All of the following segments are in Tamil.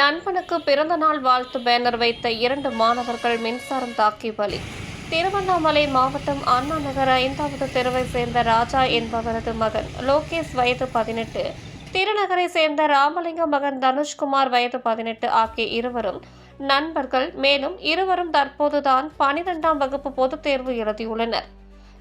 நண்பனுக்கு பிறந்த நாள் வாழ்த்து பேனர் வைத்த 2 மாணவர்கள் மின்சாரம் தாக்கி பலி. திருவண்ணாமலை மாவட்டம் அண்ணா நகர் 5வது தெருவை சேர்ந்த ராஜா என்பவரது மகன் லோகேஷ் வயது 18, திருநகரை சேர்ந்த ராமலிங்கம் மகன் தனுஷ்குமார் வயது 18 ஆகிய இருவரும் நண்பர்கள். மேலும் இருவரும் தற்போதுதான் 12ஆம் வகுப்பு பொதுத் தேர்வு எழுதியுள்ளனர்.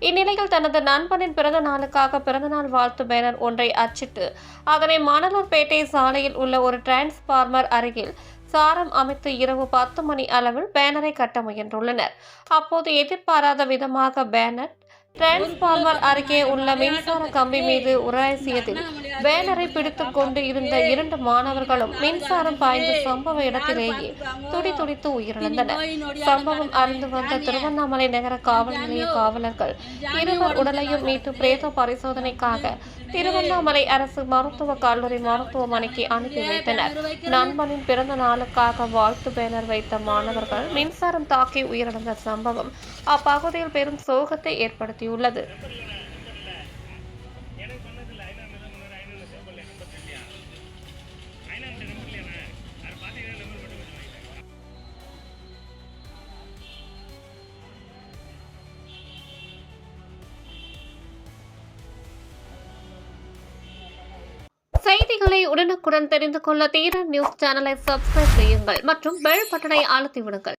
இந்நிலையில் தனது நண்பனின் பிறந்த நாளுக்காக பிறந்தநாள் வாழ்த்து பேனர் ஒன்றை அச்சிட்டு அதனை மணலூர்பேட்டை சாலையில் உள்ள ஒரு டிரான்ஸ்பார்மர் அருகில் சாரம் அமைத்து இரவு 10 மணி அளவில் பேனரை கட்ட முயன்றுள்ளனர். அப்போது எதிர்பாராத விதமாக பேனர் டிரான்ஸ்பார்மர் அருகே உள்ள மின்சார கம்பி மீது உராய்சியதில் பேனரை பிடித்துக் கொண்டு இருந்த 2 மாணவர்களும் மின்சாரம் பாய்ந்த சம்பவ இடத்திலேயே துடிதுடித்து உயிரிழந்தனர். சம்பவம் அறிந்து வந்த திருவண்ணாமலை நகர காவல் நிலைய காவலர்கள் இருவர் உடலையும் மீட்டு பிரேத பரிசோதனைக்காக திருவண்ணாமலை அரசு மருத்துவக் கல்லூரி மருத்துவமனைக்கு அனுப்பி வைத்தனர். நண்பனின் பிறந்த நாளுக்காக வாழ்த்து பேனர் வைத்த மாணவர்கள் மின்சாரம் தாக்கி உயிரிழந்த சம்பவம் அப்பகுதியில் பெரும் சோகத்தை ஏற்படுத்தியுள்ளது. செய்திகளை உடனுக்குடன் தெரிந்து கொள்ள தீரன் நியூஸ் சேனலை சப்ஸ்கிரைப் செய்யுங்கள் மற்றும் பெல் பட்டனை அழுத்தி விடுங்கள்.